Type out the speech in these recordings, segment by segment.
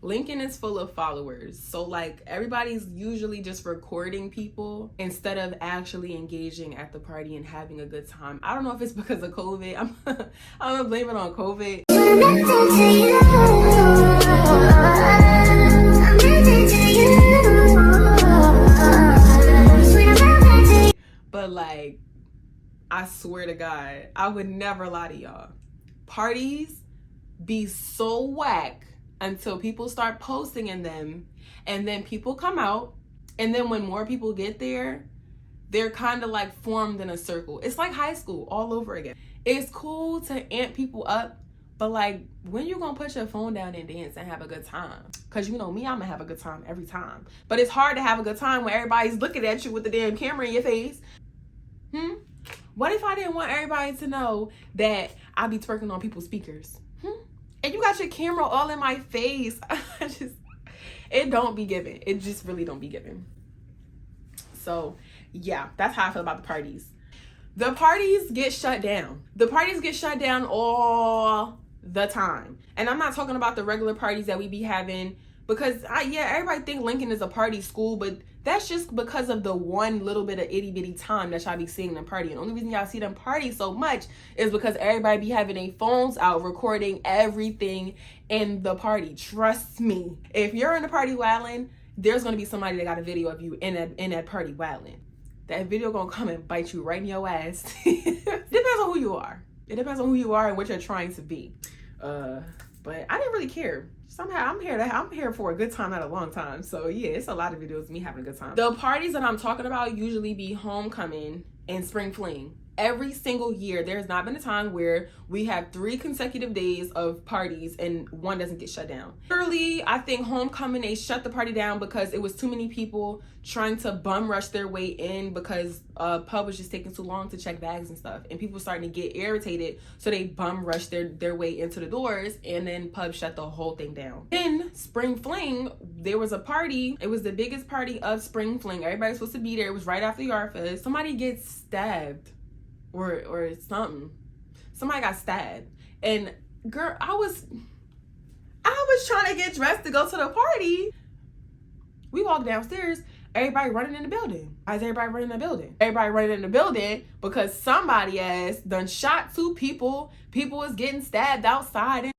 Lincoln is full of followers. So like everybody's usually just recording people instead of actually engaging at the party and having a good time. I don't know if it's because of COVID. I'm gonna blame it on COVID. But like, I swear to God, I would never lie to y'all. Parties be so whack until people start posting in them, and then people come out, and then when more people get there, they're kind of like formed in a circle. It's like high school all over again. It's cool to amp people up, but like, when you gonna put your phone down and dance and have a good time? Cause you know me, I'm gonna have a good time every time. But it's hard to have a good time when everybody's looking at you with the damn camera in your face. What if I didn't want everybody to know that I be twerking on people's speakers? And you got your camera all in my face. It don't be given. It just really don't be given. So yeah, that's how I feel about the parties. The parties get shut down. The parties get shut down all the time. And I'm not talking about the regular parties that we be having, because everybody think Lincoln is a party school, but that's just because of the one little bit of itty bitty time that y'all be seeing them party. And the only reason y'all see them party so much is because everybody be having their phones out recording everything in the party. Trust me, if you're in the party wilding, there's gonna be somebody that got a video of you in that party wilding. That video gonna come and bite you right in your ass. Depends on who you are. It depends on who you are and what you're trying to be. But I didn't really care. Somehow I'm here for a good time, not a long time. So yeah, it's a lot of videos of me having a good time. The parties that I'm talking about usually be homecoming and spring fling. Every single year, there's not been a time where we have 3 consecutive days of parties and one doesn't get shut down. Early, I think homecoming, they shut the party down because it was too many people trying to bum rush their way in because pub was just taking too long to check bags and stuff. And people starting to get irritated, so they bum rushed their way into the doors, and then pub shut the whole thing down. Then spring fling, there was a party. It was the biggest party of spring fling. Everybody's supposed to be there. It was right after Yard Fest. Somebody gets stabbed. Or something. Somebody got stabbed. And girl, I was trying to get dressed to go to the party. We walked downstairs, everybody running in the building. Why is everybody running in the building? Everybody running in the building because somebody ass done shot 2 people. People is getting stabbed outside. And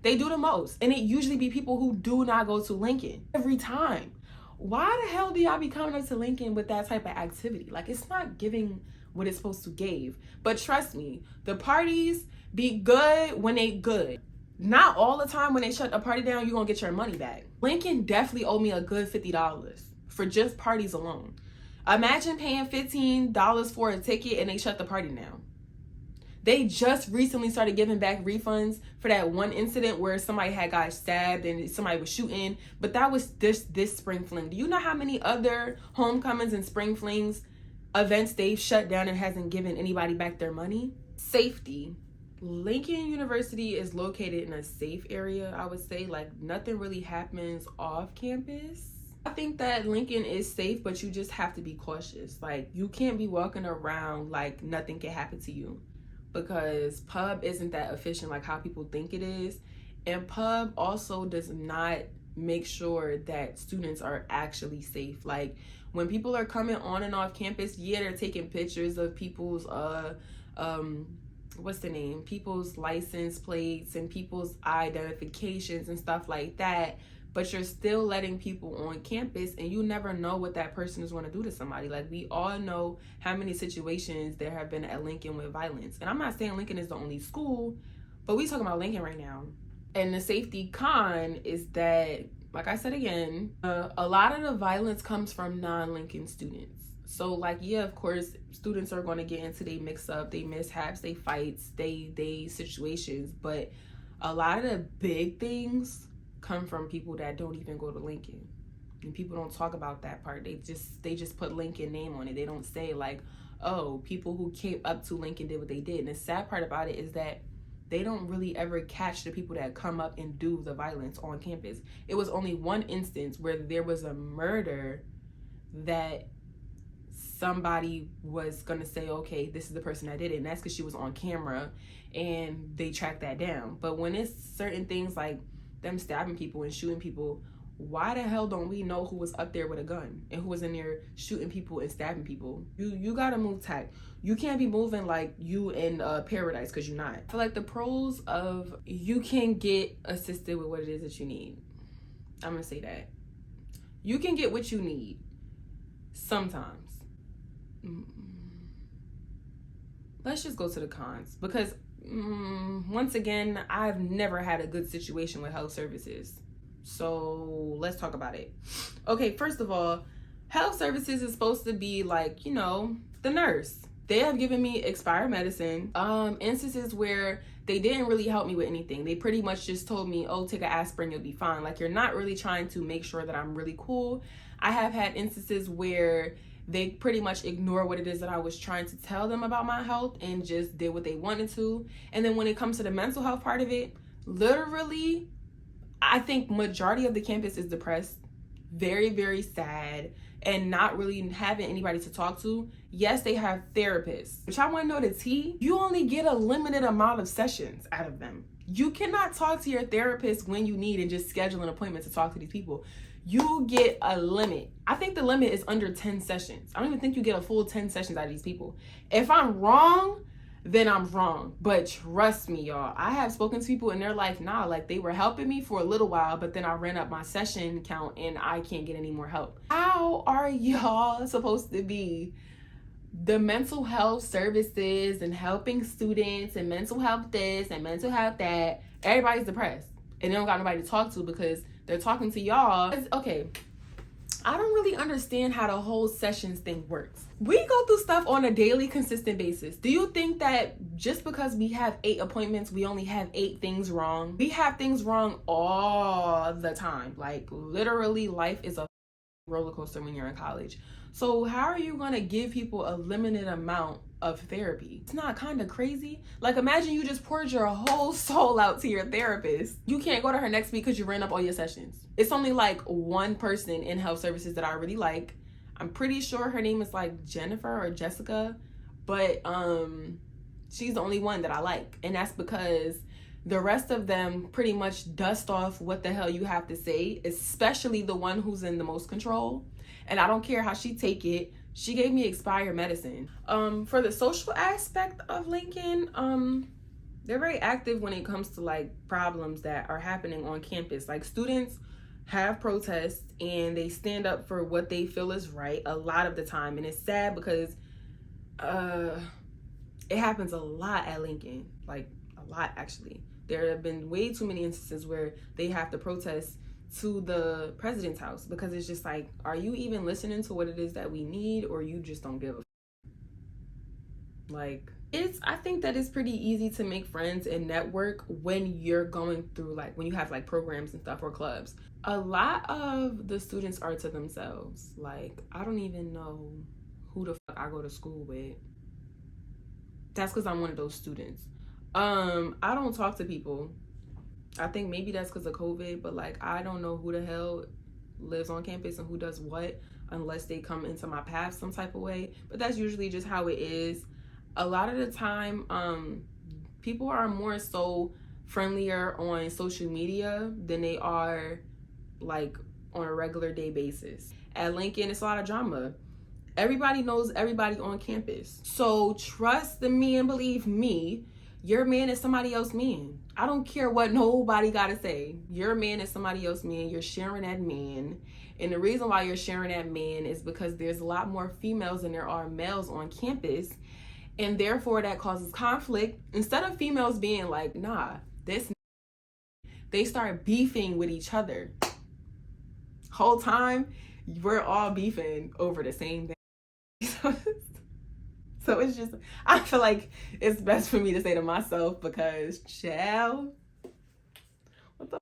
they do the most. And it usually be people who do not go to Lincoln every time. Why the hell do y'all be coming up to Lincoln with that type of activity? Like, it's not giving what it's supposed to give. But trust me, the parties be good when they good. Not all the time. When they shut a party down, you're gonna get your money back. Lincoln definitely owed me a good $50 for just parties alone. Imagine paying $15 for a ticket and they shut the party down. They just recently started giving back refunds for that one incident where somebody had got stabbed and somebody was shooting, but that was this spring fling. Do you know how many other homecomings and spring flings events they've shut down and hasn't given anybody back their money? Safety. Lincoln University is located in a safe area, I would say. Like, nothing really happens off campus. I think that Lincoln is safe, but you just have to be cautious. Like, you can't be walking around like nothing can happen to you, because pub isn't that efficient like how people think it is. And pub also does not make sure that students are actually safe. Like, when people are coming on and off campus, yeah, they're taking pictures of people's people's license plates and people's identifications and stuff like that, but you're still letting people on campus, and you never know what that person is going to do to somebody. Like, we all know how many situations there have been at Lincoln with violence. And I'm not saying Lincoln is the only school, but we talking about Lincoln right now. And the safety con is that, like I said again, a lot of the violence comes from non-Lincoln students. So like, yeah, of course, students are going to get into they mix up, they mishaps, they fights, they situations, but a lot of the big things come from people that don't even go to Lincoln. And people don't talk about that part. They just put Lincoln name on it. They don't say like, oh, people who came up to Lincoln did what they did. And the sad part about it is that they don't really ever catch the people that come up and do the violence on campus. It was only one instance where there was a murder that somebody was gonna say, okay, this is the person that did it, and that's because she was on camera and they tracked that down. But when it's certain things like them stabbing people and shooting people, why the hell don't we know who was up there with a gun and who was in there shooting people and stabbing people? You gotta move tact. You can't be moving like you in paradise, because you're not. I feel like the pros of you can get assisted with what it is that you need. I'm gonna say that. You can get what you need sometimes. Let's just go to the cons, because once again, I've never had a good situation with health services. So let's talk about it. Okay, first of all, health services is supposed to be like, you know, the nurse. They have given me expired medicine, instances where they didn't really help me with anything. They pretty much just told me, oh, take an aspirin, you'll be fine. Like, you're not really trying to make sure that I'm really cool. I have had instances where they pretty much ignore what it is that I was trying to tell them about my health and just did what they wanted to. And then when it comes to the mental health part of it, literally, I think majority of the campus is depressed, very, very sad, and not really having anybody to talk to. Yes, they have therapists, which I want to know the tea. You only get a limited amount of sessions out of them. You cannot talk to your therapist when you need and just schedule an appointment to talk to these people. You get a limit. I think the limit is under 10 sessions. I don't even think you get a full 10 sessions out of these people. If I'm wrong, then I'm wrong. But trust me, y'all, I have spoken to people in their life now, like they were helping me for a little while, but then I ran up my session count and I can't get any more help. How are y'all supposed to be the mental health services and helping students and mental health this and mental health that? Everybody's depressed and they don't got nobody to talk to because they're talking to y'all. Okay, I don't really understand how the whole sessions thing works. We go through stuff on a daily, consistent basis. Do you think that just because we have 8 appointments, we only have 8 things wrong? We have things wrong all the time. Like, literally, life is a roller coaster when you're in college. So how are you gonna give people a limited amount of therapy? It's not kind of crazy? Like, imagine you just poured your whole soul out to your therapist. You can't go to her next week because you ran up all your sessions. It's only like one person in health services that I really like. I'm pretty sure her name is like Jennifer or Jessica, but she's the only one that I like. And that's because the rest of them pretty much dust off what the hell you have to say, especially the one who's in the most control. And I don't care how she take it. She gave me expired medicine. For the social aspect of Lincoln, they're very active when it comes to like problems that are happening on campus. Like, students have protests and they stand up for what they feel is right a lot of the time. And it's sad because it happens a lot at Lincoln, like a lot actually. There have been way too many instances where they have to protest to the president's house because it's just like, are you even listening to what it is that we need, or you just don't give a like? I think that it's pretty easy to make friends and network when you're going through, like, when you have like programs and stuff or clubs. A lot of the students are to themselves. Like, I don't even know who the fuck I go to school with. That's because I'm one of those students. I don't talk to people. I think maybe that's because of COVID, but like, I don't know who the hell lives on campus and who does what unless they come into my path some type of way. But that's usually just how it is. A lot of the time, people are more so friendlier on social media than they are like on a regular day basis. At Lincoln, it's a lot of drama. Everybody knows everybody on campus. So trust me and believe me, your man is somebody else's man. I don't care what nobody gotta say. Your man is somebody else's man. You're sharing that man. And the reason why you're sharing that man is because there's a lot more females than there are males on campus. And therefore that causes conflict. Instead of females being like, nah, they start beefing with each other. Whole time, we're all beefing over the same thing. So it's just, I feel like it's best for me to say to myself because, child, what the